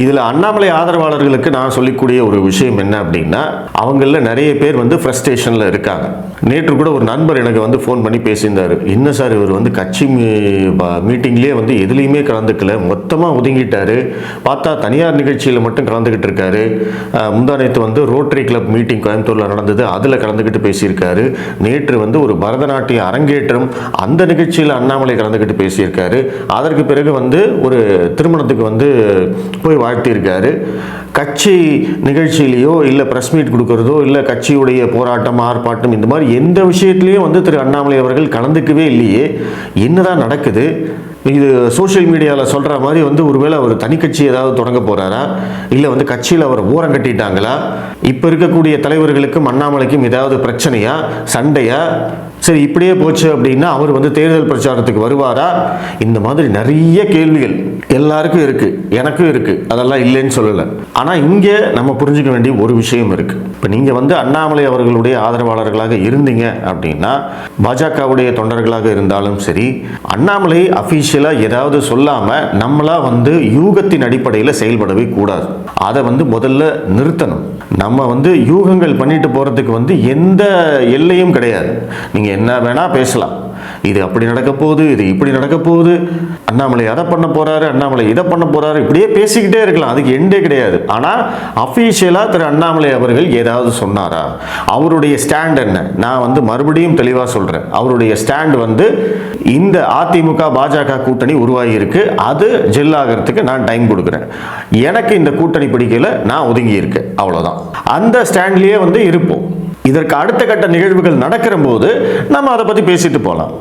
இதில் அண்ணாமலை ஆதரவாளர்களுக்கு நான் சொல்லிக்கூடிய ஒரு விஷயம் என்ன அப்படின்னா, அவங்கள நிறைய பேர் வந்து ஃப்ரஸ்ட்ரேஷனில் இருக்காங்க. நேற்று கூட ஒரு நண்பர் எனக்கு வந்து ஃபோன் பண்ணி பேசியிருந்தார். என்ன சார், இவர் வந்து கட்சி மீட்டிங்லேயே வந்து எதுலேயுமே கலந்துக்கல, மொத்தமாக ஒதுங்கிட்டாரு, பார்த்தா தனியார் நிகழ்ச்சியில் மட்டும் கலந்துக்கிட்டு இருக்காரு. முந்தானத்து வந்து ரோட்டரி கிளப் மீட்டிங் கோயம்புத்தூரில் நடந்தது, அதில் கலந்துக்கிட்டு பேசியிருக்காரு. நேற்று வந்து ஒரு பரதநாட்டிய அரங்கேற்றம், அந்த நிகழ்ச்சியில் அண்ணாமலை கலந்துக்கிட்டு பேசியிருக்காரு. அதற்கு பிறகு வந்து ஒரு திருமணத்துக்கு வந்து போய் வாழ்த்தியிருக்காரு. கட்சி நிகழ்ச்சியிலையோ இல்லை ப்ரெஸ் மீட் கொடுக்கறதோ இல்லை கட்சியுடைய போராட்டம் ஆர்ப்பாட்டம் இந்த மாதிரி எந்த விஷயத்திலையும் வந்து திரு அண்ணாமலை அவர்கள் கலந்துக்கவே இல்லையே. என்னதான் நடக்குது? இது சோஷியல் மீடியாவில் சொல்கிற மாதிரி வந்து ஒருவேளை அவர் தனி கட்சி ஏதாவது தொடங்க போகிறாரா, இல்லை வந்து கட்சியில் அவர் ஓரம் கட்டிட்டாங்களா, இப்போ இருக்கக்கூடிய தலைவர்களுக்கும் அண்ணாமலைக்கும் ஏதாவது பிரச்சனையா, சண்டையா? சரி, இப்படியே போச்சு அப்படின்னா அவர் வந்து தேர்தல் பிரச்சாரத்துக்கு வருவாரா? இந்த மாதிரி நிறைய கேள்விகள் எல்லாருக்கும் இருக்கு, எனக்கும் இருக்கு, அதெல்லாம் இல்லைன்னு சொல்லலை. ஆனால் இங்கே நம்ம புரிஞ்சுக்க வேண்டிய ஒரு விஷயம் இருக்கு. இப்போ நீங்கள் வந்து அண்ணாமலை அவர்களுடைய ஆதரவாளர்களாக இருந்தீங்க அப்படின்னா, பாஜகவுடைய தொண்டர்களாக இருந்தாலும் சரி, அண்ணாமலை அஃபீஷியலாக ஏதாவது சொல்லாமல் நம்மளா வந்து யூகத்தின் அடிப்படையில் செயல்படவே கூடாது. அதை வந்து முதல்ல நிறுத்தணும். நம்ம வந்து யூகங்கள் பண்ணிட்டு போகிறதுக்கு வந்து எந்த எல்லையும் கிடையாது. நீங்கள் என்ன வேணா பேசலாம், இது அப்படி நடக்க போகுது, இது இப்படி நடக்க போகுது, அண்ணாமலை அதை பண்ண போறாரு, அண்ணாமலை இதை பண்ண போறாரு, இப்படியே பேசிக்கிட்டே இருக்கலாம், அதுக்கு எண்டே கிடையாது. ஆனால் அஃபீஷியலாக திரு அண்ணாமலை அவர்கள் ஏதாவது சொன்னாரா? அவருடைய ஸ்டாண்ட் என்ன? நான் வந்து மறுபடியும் தெளிவாக சொல்கிறேன். அவருடைய ஸ்டாண்ட் வந்து இந்த அதிமுக பாஜக கூட்டணி உருவாகி இருக்கு, அது ஜெல் ஆகிறதுக்கு நான் டைம் கொடுக்குறேன், எனக்கு இந்த கூட்டணி பிடிக்கல, நான் ஒதுங்கி இருக்கேன், அவ்வளோதான். அந்த ஸ்டாண்ட்லேயே வந்து இருப்போம். இதற்கு அடுத்த கட்ட நிகழ்வுகள் நடக்கிற போது நம்ம அதை பற்றி பேசிட்டு போகலாம்.